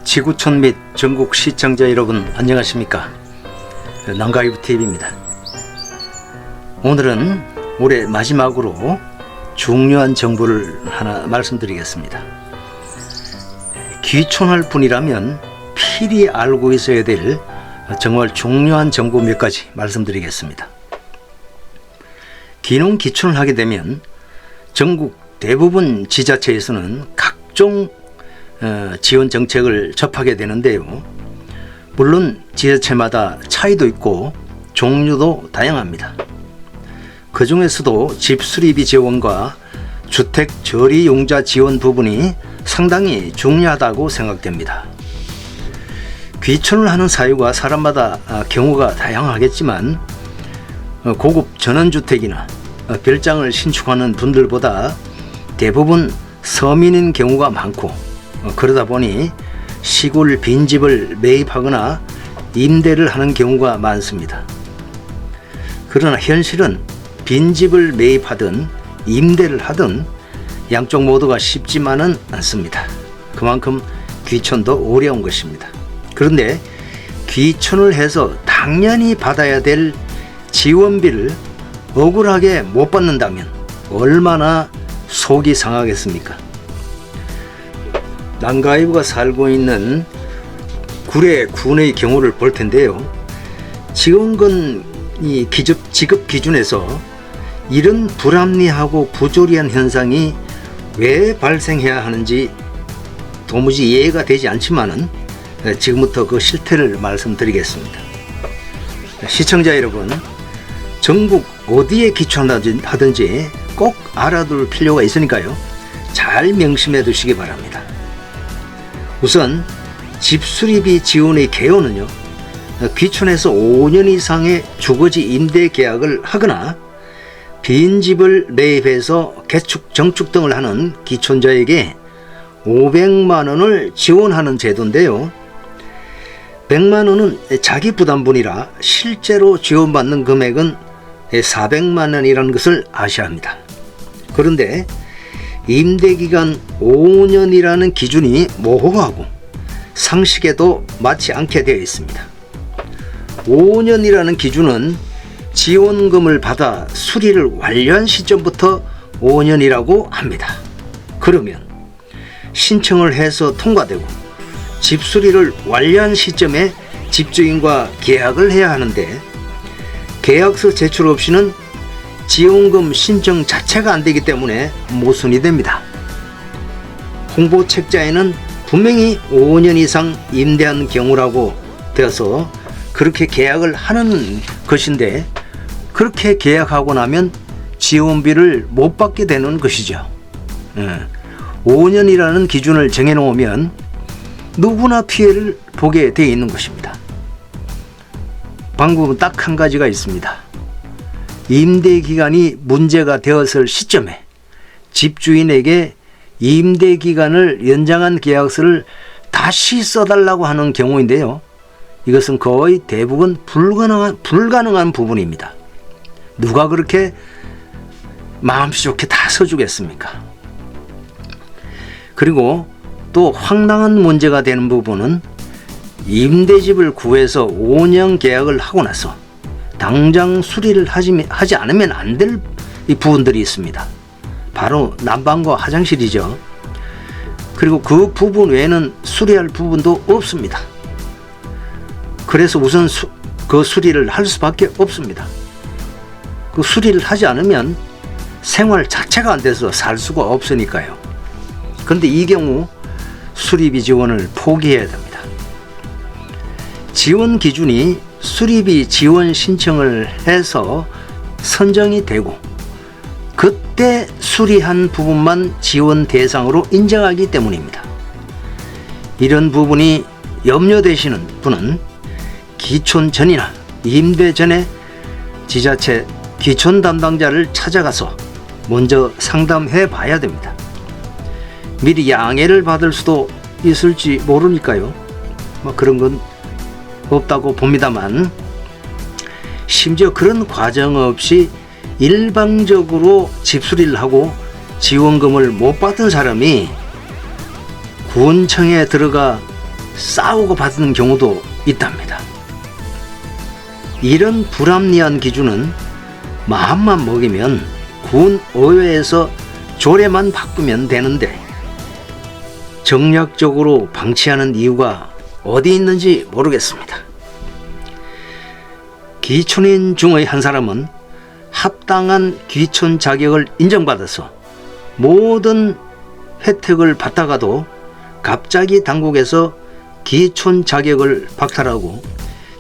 지구촌 및 전국 시청자 여러분 안녕하십니까? 난가이브TV입니다. 오늘은 올해 마지막으로 중요한 정보를 하나 말씀드리겠습니다. 귀촌할 분이라면 필히 알고 있어야 될 정말 중요한 정보 몇 가지 말씀드리겠습니다. 귀농 귀촌을 하게 되면 전국 대부분 지자체에서는 각종 지원 정책을 접하게 되는데요. 물론 지자체마다 차이도 있고 종류도 다양합니다. 그 중에서도 집 수리비 지원과 주택 저리용자 지원 부분이 상당히 중요하다고 생각됩니다. 귀촌을 하는 사유가 사람마다 경우가 다양하겠지만 고급 전원주택이나 별장을 신축하는 분들보다 대부분 서민인 경우가 많고, 그러다 보니 시골 빈집을 매입하거나 임대를 하는 경우가 많습니다. 그러나 현실은 빈집을 매입하든 임대를 하든 양쪽 모두가 쉽지만은 않습니다. 그만큼 귀촌도 어려운 것입니다. 그런데 귀촌을 해서 당연히 받아야 될 지원비를 억울하게 못 받는다면 얼마나 속이 상하겠습니까? 난가이브가 살고 있는 구례 군의 경우를 볼 텐데요. 지원금이 지급 기준에서 이런 불합리하고 부조리한 현상이 왜 발생해야 하는지 도무지 이해가 되지 않지만은 지금부터 그 실태를 말씀드리겠습니다. 시청자 여러분, 전국 어디에 귀촌하든지 꼭 알아둘 필요가 있으니까요. 잘 명심해 두시기 바랍니다. 우선 집수리비 지원의 개요는요, 귀촌해서 5년 이상의 주거지 임대 계약을 하거나 빈집을 매입해서 개축, 정축 등을 하는 귀촌자에게 500만 원을 지원하는 제도인데요. 100만 원은 자기 부담분이라 실제로 지원받는 금액은 400만 원이라는 것을 아셔야 합니다. 그런데 임대기간 5년이라는 기준이 모호하고 상식에도 맞지 않게 되어 있습니다. 5년이라는 기준은 지원금을 받아 수리를 완료한 시점부터 5년이라고 합니다. 그러면 신청을 해서 통과되고 집 수리를 완료한 시점에 집주인과 계약을 해야 하는데, 계약서 제출 없이는 지원금 신청 자체가 안 되기 때문에 모순이 됩니다. 홍보 책자에는 분명히 5년 이상 임대한 경우라고 되어서 그렇게 계약을 하는 것인데, 그렇게 계약하고 나면 지원비를 못 받게 되는 것이죠. 5년이라는 기준을 정해놓으면 누구나 피해를 보게 되어 있는 것입니다. 방법은 딱 한 가지가 있습니다. 임대기간이 문제가 되었을 시점에 집주인에게 임대기간을 연장한 계약서를 다시 써달라고 하는 경우인데요. 이것은 거의 대부분 불가능한 부분입니다. 누가 그렇게 마음씨 좋게 다 써주겠습니까? 그리고 또 황당한 문제가 되는 부분은 임대집을 구해서 5년 계약을 하고 나서 당장 수리를 하지 않으면 안 될 부분들이 있습니다. 바로 난방과 화장실이죠. 그리고 그 부분 외에는 수리할 부분도 없습니다. 그래서 우선 그 수리를 할 수밖에 없습니다. 그 수리를 하지 않으면 생활 자체가 안 돼서 살 수가 없으니까요. 그런데 이 경우 수리비 지원을 포기해야 됩니다. 지원 기준이 수리비 지원 신청을 해서 선정이 되고 그때 수리한 부분만 지원 대상으로 인정하기 때문입니다. 이런 부분이 염려되시는 분은 귀촌 전이나 임대 전에 지자체 귀촌 담당자를 찾아가서 먼저 상담해 봐야 됩니다. 미리 양해를 받을 수도 있을지 모르니까요. 그런 건 없다고 봅니다만, 심지어 그런 과정 없이 일방적으로 집수리를 하고 지원금을 못 받은 사람이 군청에 들어가 싸우고 받는 경우도 있답니다. 이런 불합리한 기준은 마음만 먹이면 군 의회에서 조례만 바꾸면 되는데 정략적으로 방치하는 이유가 어디 있는지 모르겠습니다. 귀촌인 중의 한 사람은 합당한 귀촌 자격을 인정받아서 모든 혜택을 받다가도 갑자기 당국에서 귀촌 자격을 박탈하고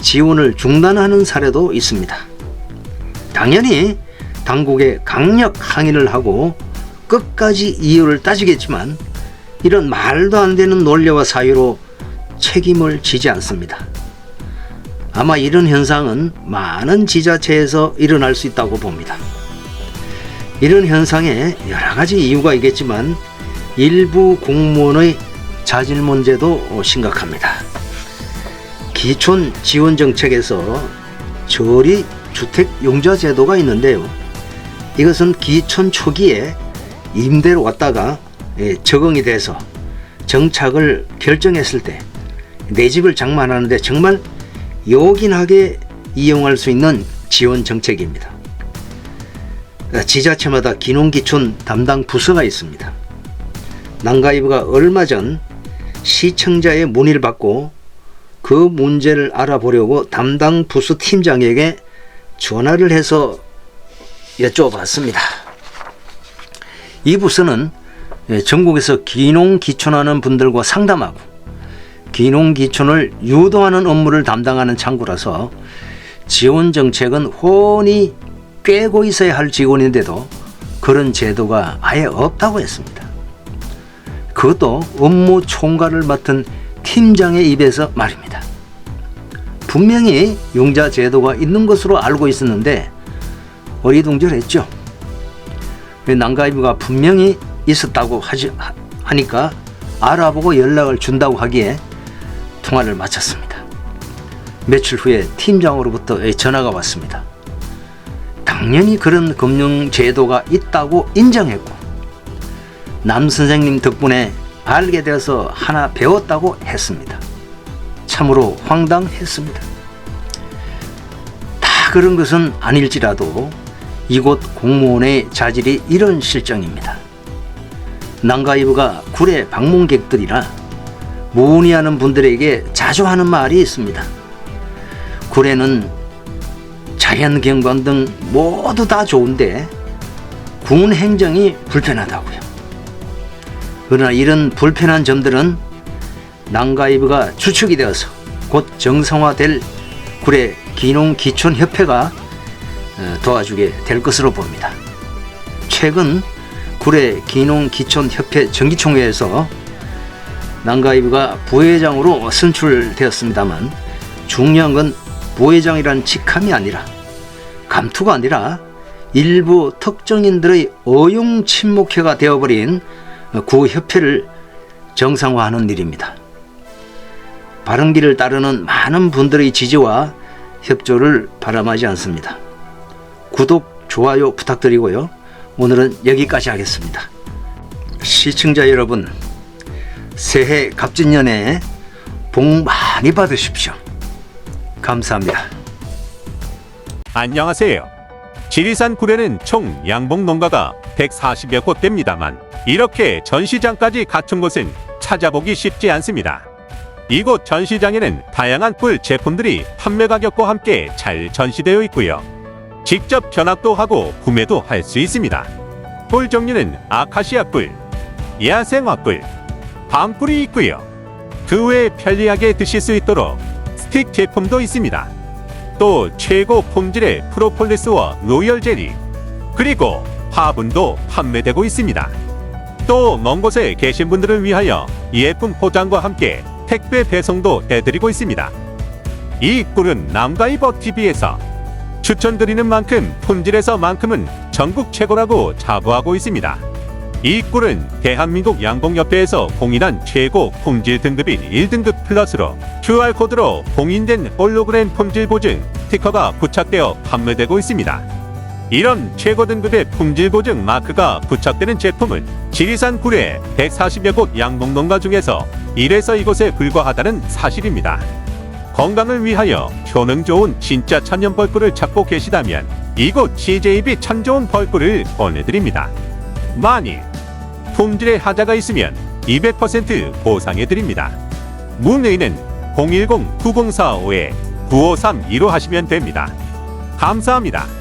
지원을 중단하는 사례도 있습니다. 당연히 당국에 강력 항의를 하고 끝까지 이유를 따지겠지만 이런 말도 안 되는 논리와 사유로 책임을 지지 않습니다. 아마 이런 현상은 많은 지자체에서 일어날 수 있다고 봅니다. 이런 현상에 여러 가지 이유가 있겠지만 일부 공무원의 자질 문제도 심각합니다. 기촌 지원 정책에서 저리 주택 용자 제도가 있는데요. 이것은 기촌 초기에 임대로 왔다가 적응이 돼서 정착을 결정했을 때 내 집을 장만하는데 정말 요긴하게 이용할 수 있는 지원 정책입니다. 지자체마다 기농기촌 담당 부서가 있습니다. 난가이브가 얼마 전 시청자의 문의를 받고 그 문제를 알아보려고 담당 부서 팀장에게 전화를 해서 여쭤봤습니다. 이 부서는 전국에서 기농기촌하는 분들과 상담하고 기농기촌을 유도하는 업무를 담당하는 창구라서 지원 정책은 훤히 꿰고 있어야 할 직원인데도 그런 제도가 아예 없다고 했습니다. 그것도 업무 총괄을 맡은 팀장의 입에서 말입니다. 분명히 용자 제도가 있는 것으로 알고 있었는데 어리둥절했죠. 난가이브가 분명히 있었다고 하니까 알아보고 연락을 준다고 하기에 통화를 마쳤습니다. 며칠 후에 팀장으로부터 전화가 왔습니다. 당연히 그런 금융 제도가 있다고 인정했고 남 선생님 덕분에 알게 되어서 하나 배웠다고 했습니다. 참으로 황당했습니다. 다 그런 것은 아닐지라도 이곳 공무원의 자질이 이런 실정입니다. 난가이브가 구례 방문객들이나 문의하는 분들에게 자주 하는 말이 있습니다. 구례는 자연경관 등 모두 다 좋은데 군 행정이 불편하다고요. 그러나 이런 불편한 점들은 난가이브가 주축이 되어서 곧 정상화될 구례 기농기촌협회가 도와주게 될 것으로 봅니다. 최근 구례 기농기촌협회 정기총회에서 난가이브가 부회장으로 선출되었습니다만 중요한 건 부회장이란 직함이 아니라 감투가 아니라 일부 특정인들의 어용 친목회가 되어버린 구협회를 정상화하는 일입니다. 바른 길을 따르는 많은 분들의 지지와 협조를 바람하지 않습니다. 구독, 좋아요 부탁드리고요. 오늘은 여기까지 하겠습니다. 시청자 여러분, 새해 갑진년에 복 많이 받으십시오. 감사합니다. 안녕하세요. 지리산 구례는 총 양봉 농가가 140여 곳 됩니다만 이렇게 전시장까지 갖춘 곳은 찾아보기 쉽지 않습니다. 이곳 전시장에는 다양한 꿀 제품들이 판매 가격과 함께 잘 전시되어 있고요. 직접 견학도 하고 구매도 할 수 있습니다. 꿀 종류는 아카시아 꿀, 야생화 꿀, 밤꿀이 있고요. 그 외에 편리하게 드실 수 있도록 스틱 제품도 있습니다. 또 최고 품질의 프로폴리스와 로열 젤리, 그리고 화분도 판매되고 있습니다. 또 먼 곳에 계신 분들을 위하여 예쁜 포장과 함께 택배 배송도 해드리고 있습니다. 이 꿀은 남가이버 TV에서 추천드리는 만큼 품질에서만큼은 전국 최고라고 자부하고 있습니다. 이 꿀은 대한민국 양봉협회에서 공인한 최고 품질 등급인 1등급 플러스로 QR코드로 공인된 홀로그램 품질 보증 스티커가 부착되어 판매되고 있습니다. 이런 최고 등급의 품질 보증 마크가 부착되는 제품은 지리산 구례 140여 곳 양봉농가 중에서 1에서 2곳에 불과하다는 사실입니다. 건강을 위하여 효능 좋은 진짜 천연 벌꿀을 찾고 계시다면 이곳 CJB 참 좋은 벌꿀을 권해드립니다. 만일 품질에 하자가 있으면 200% 보상해드립니다. 문의는 010-9045-9532로 하시면 됩니다. 감사합니다.